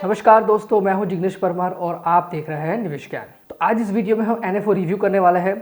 नमस्कार दोस्तों, मैं हूं जिग्नेश परमार और आप देख रहे हैं निवेश ज्ञान। तो आज इस वीडियो में हम एनएफओ रिव्यू करने वाले हैं।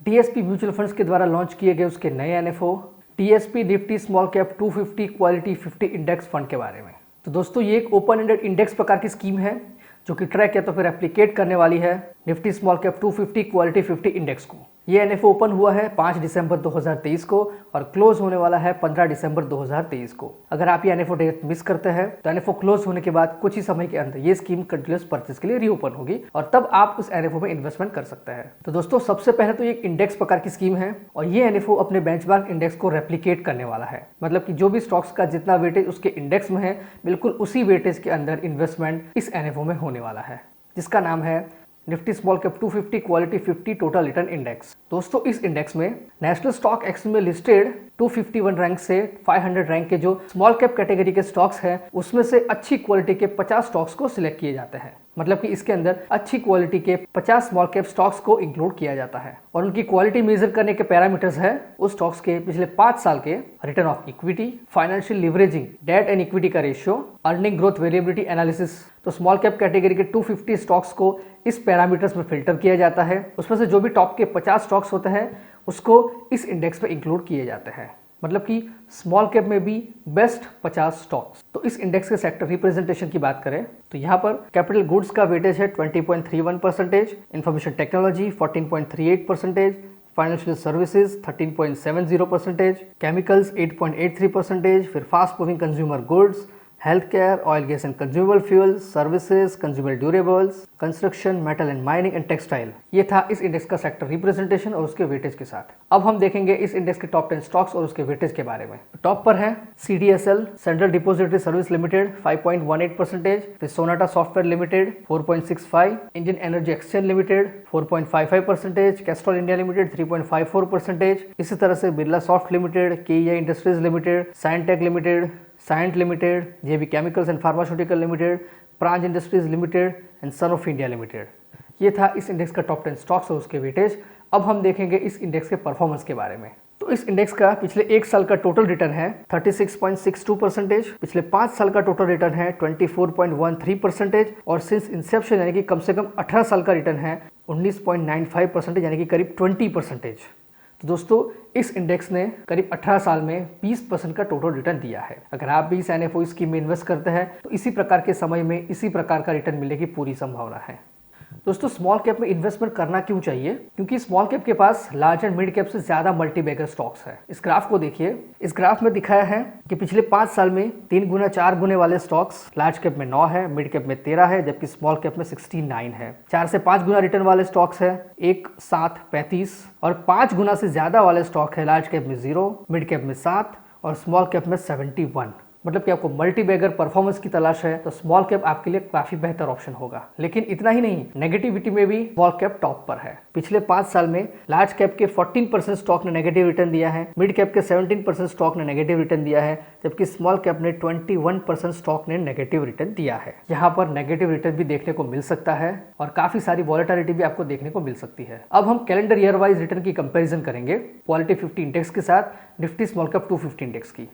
डीएसपी म्यूचुअल फंड्स के द्वारा लॉन्च किए गए उसके नए NFO TSP Nifty small cap 250 quality 50 index fund के बारे में। तो दोस्तों ये एक ओपन एंडेड इंडेक्स प्रकार की स्कीम है जो कि ट्रैक या तो फिर एप्लीकेट करने वाली है Nifty small cap 250 quality 50 index को। ये एनएफओ ओपन हुआ है 5 दिसंबर 2023 को और क्लोज होने वाला है 15 दिसंबर 2023 को। अगर आप ये एनएफओ डेट मिस करते हैं तो एनएफओ क्लोज होने के बाद कुछ ही समय के अंदर ये स्कीम कंटिन्यूअस परचेज के लिए रीओपन होगी और तब आप उस एनएफओ में इन्वेस्टमेंट कर सकते हैं। तो दोस्तों सबसे पहले तो ये एक इंडेक्स प्रकार की स्कीम है और ये एनएफओ अपने बेंचमार्क इंडेक्स को रेप्लिकेट करने वाला है। मतलब कि जो भी स्टॉक्स का जितना वेटेज उसके इंडेक्स में है, बिल्कुल उसी वेटेज के अंदर इन्वेस्टमेंट इस एनएफओ में होने वाला है, जिसका नाम है Nifty small cap 250 quality 50 total return index. दोस्तों इस इंडेक्स में नेशनल स्टॉक एक्सचेंज में लिस्टेड 251 रैंक से 500 रैंक के जो स्मॉल कैप कैटेगरी के स्टॉक्स हैं उसमें से अच्छी क्वालिटी के 50 स्टॉक्स को सिलेक्ट किए जाते हैं। मतलब कि इसके अंदर अच्छी क्वालिटी के 50 स्मॉल कैप स्टॉक्स को इंक्लूड किया जाता है और उनकी क्वालिटी मेजर करने के पैरामीटर्स है उस स्टॉक्स के पिछले 5 साल के return of equity, financial leveraging, debt and equity का ratio, earning growth variability analysis. तो स्मॉल कैप कैटेगरी के 250 स्टॉक्स को इस पैरामीटर्स में फिल्टर किया जाता है। उसमें से जो भी टॉप के 50 स्टॉक्स होते हैं उसको इस इंडेक्स में इंक्लूड किए जाते हैं। मतलब कि स्मॉल कैप में भी बेस्ट 50 स्टॉक्स। तो इस इंडेक्स के सेक्टर रिप्रेजेंटेशन की बात करें तो यहाँ पर कैपिटल गुड्स का वेटेज है 20.31%, information technology 14.38%, financial services 13.70%, chemicals 8.83%, फिर fast moving consumer goods, health care, oil gas and consumable fuel, services, consumer durables, construction, metal and mining and textile. ये था इस इंडेक्स का सेक्टर रिप्रेजेंटेशन और उसके weightage के साथ। अब हम देखेंगे इस इंडेक्स के टॉप 10 स्टॉक्स और उसके वेटेज के बारे में। टॉप पर है CDSL central depository service limited 5.18%, फिर Sonata software limited 4.65%, Indian energy exchange limited 4.55%, Castrol India limited 3.54%, इसी तरह से Birla soft limited, KEI industries limited, Scientech limited, Cyient limited, JB chemicals and pharmaceutical limited, Praj industries limited and Sanofi India limited. ये था इस index का top 10 stocks और उसके weightage. अब हम देखेंगे इस इंडेक्स के परफॉर्मेंस के बारे में। तो इस इंडेक्स का पिछले 1 साल का टोटल रिटर्न है 36.62%, पिछले 5 साल का टोटल रिटर्न है 24.13% और सिंस इंसेप्शन यानी कि कम से कम 18 साल का रिटर्न है 19.95% यानी कि करीब 20%। तो दोस्तों इस इंडेक्स ने करीब 18 साल में 20% का टोटल रिटर्न दिया है। अगर आप भी इस एनएफओ स्कीम में इन्वेस्ट करते हैं तो इसी प्रकार के समय में इसी प्रकार का रिटर्न मिलने की पूरी संभावना है। दोस्तों स्मॉल कैप में इन्वेस्टमेंट करना क्यों चाहिए? क्योंकि स्मॉल कैप के पास लार्ज एंड मिड कैप से ज्यादा मल्टी बैगर स्टॉक्स है। इस ग्राफ को देखिए, इस ग्राफ में दिखाया है कि पिछले 5 साल में 3 गुना 4 गुने वाले स्टॉक्स लार्ज कैप में 9 है, मिड कैप में 13 है, जबकि स्मॉल कैप में 69 है। 4 से 5 गुना रिटर्न वाले स्टॉक्स है 1, 7, 35 और 5 गुना से ज्यादा वाले स्टॉक है लार्ज कैप में 0, मिड कैप में 7 और स्मॉल कैप में 71। मतलब कि आपको मल्टी बैगर परफॉर्मेंस की तलाश है तो स्मॉल कैप आपके लिए काफी बेहतर ऑप्शन होगा। लेकिन इतना ही नहीं, नेगेटिविटी में भी स्मॉल कैप टॉप पर है। पिछले 5 साल में लार्ज कैप के 14% स्टॉक ने नेगेटिव रिटर्न दिया है, मिड कैप के 17% स्टॉक ने नेगेटिव रिटर्न दिया है, जबकि स्मॉल कैप ने 21% स्टॉक ने नेगेटिव रिटर्न दिया है। यहाँ पर नेगेटिव रिटर्न भी देखने को मिल सकता है और काफी सारी वॉलेटिलिटी भी आपको देखने को मिल सकती है। अब हम कैलेंडर ईयर वाइज रिटर्न की कंपेरिजन करेंगे क्वालिटी 50 इंडेक्स के साथ निफ्टी स्मॉल कैप 250 इंडेक्स की।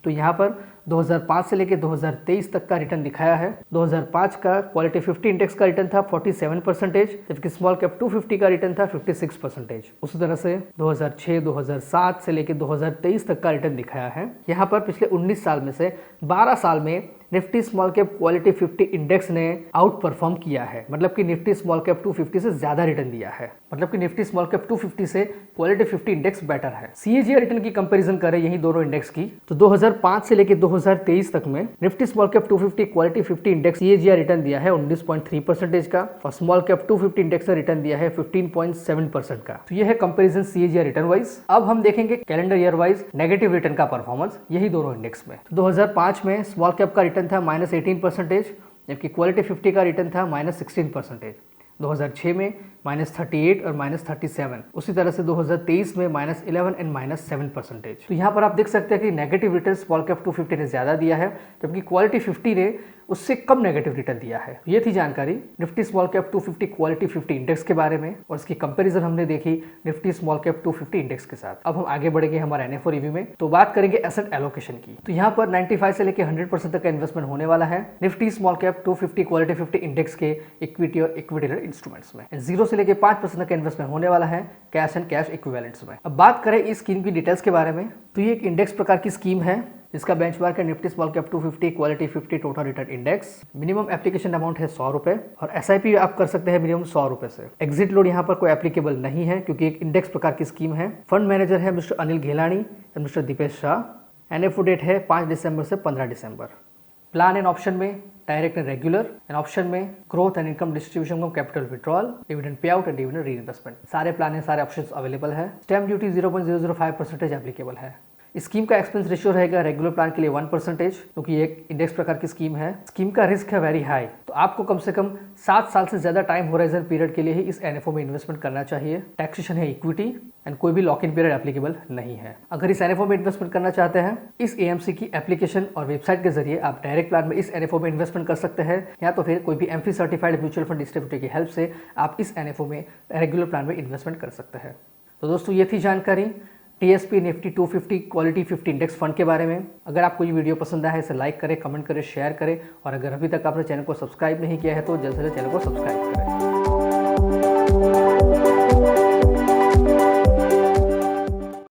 तो यहाँ पर 2005 से लेकर 2023 तक का रिटर्न दिखाया है। 2005 का क्वालिटी 50 इंडेक्स का रिटर्न था 47%, जबकि स्मॉल कैप 250 का रिटर्न था 56%। उसी तरह से 2006, 2007 से लेकर 2023 तक का रिटर्न दिखाया है। यहाँ पर पिछले 19 साल में से 12 साल में Nifty small cap quality 50 index ने आउट परफॉर्म किया है। मतलब कि निफ्टी स्मॉल कैप 250 से ज्यादा रिटर्न दिया है। मतलब कि निफ्टी स्मॉल कैप 250 से क्वालिटी 50 इंडेक्स बेटर है। सीएजीआर रिटर्न की कंपैरिजन करें यही दोनों इंडेक्स की तो 2005 से लेकर 2023 तक में Nifty small cap 250 quality 50 index CAGR return दिया है 19.3% का और स्मॉल कैप 250 इंडेक्स ने रिटर्न दिया है 15.7% का। तो यह है कंपैरिजन सीएजीआर रिटर्न वाइज। अब हम देखेंगे calendar year wise negative return का परफॉर्मेंस यही दोनों इंडेक्स में। तो 2005 में स्मॉल कैप का रिटर्न था -18%, जबकि क्वालिटी 50 का रिटर्न था -16%। 2006 में -38 और -37, उसी तरह से 2023 में -11 एंड -7%। तो यहाँ पर आप देख सकते हैं कि नेगेटिव रिटर्न स्मॉल कैप 250 ने ज़्यादा दिया है, जबकि क्वालिटी 50 ने उससे कम नेगेटिव रिटर्न दिया है। ये थी जानकारी Nifty small cap 250 quality 50 index के बारे में, और इसकी कंपैरिजन हमने देखी निफ्टी स्मॉल कैप 250 इंडेक्स के साथ। अब हम आगे बढ़ेंगे हमारे NFO रिव्यू में, तो बात करेंगे एसेट एलोकेशन की। तो यहाँ पर 95 से लेकर 100% तक का इन्वेस्टमेंट होने वाला है Nifty small cap 250 quality 50 index के इक्विटी और इक्विटी इंस्ट्रूमेंट्स में। 0 से लेकर 5% तक का इन्वेस्टमेंट होने वाला है कैश एंड कैश इक्विवेलेंट्स में। अब बात करें इस स्कीम की डिटेल्स के बारे में, तो ये एक इंडेक्स प्रकार की स्कीम है जिसका बेंचमार्क है Nifty small cap 250 quality 50 total return index. Minimum application amount है 100 रुपए, और SIP आप कर सकते हैं मिनिमम 100 रुपए से। एग्जिट लोड यहाँ पर कोई एप्लीकेबल नहीं है क्योंकि एक इंडेक्स प्रकार की स्कीम है। फंड मैनेजर है मिस्टर अनिल घेलानी और mister Dipesh Shah. NFO date है 5 दिसंबर से 15 दिसंबर। प्लान एंड ऑप्शन में direct and regular, and option में growth and income distribution from capital withdrawal, dividend pay out and dividend reinvestment. सारे प्लान है, सारे ऑप्शंस अवेलेबल है। स्टैम्प ड्यूटी 0.005% एप्लीकेबल है। स्कीम का एक्सपेंस रेशियो रहेगा रेगुलर प्लान के लिए 1%, क्योंकि ये एक इंडेक्स प्रकार की स्कीम है। स्कीम का रिस्क है वेरी हाई, तो आपको कम से कम 7 साल से ज्यादा टाइम होराइजन पीरियड के लिए ही इस NFO में इन्वेस्टमेंट करना चाहिए। टैक्सेशन है इक्विटी, एंड कोई भी लॉक इन पीरियड एप्लीकेबल नहीं है। अगर इस NFO में इन्वेस्टमेंट करना चाहते हैं, इस AMC की एप्लीकेशन और वेबसाइट के जरिए आप डायरेक्ट प्लान में इस NFO में इन्वेस्टमेंट कर सकते हैं, या तो फिर कोई भी MF certified mutual fund distributor की हेल्प से आप इस NFO में रेगुलर प्लान में इन्वेस्टमेंट कर सकते हैं। तो दोस्तों ये थी जानकारी TSP Nifty 250 quality 50 index fund के बारे में। अगर आपको ये वीडियो पसंद आया है इसे लाइक करें, कमेंट करें, शेयर करें, और अगर अभी तक आपने चैनल को सब्सक्राइब नहीं किया है तो जल्द से जल्द चैनल को सब्सक्राइब करें।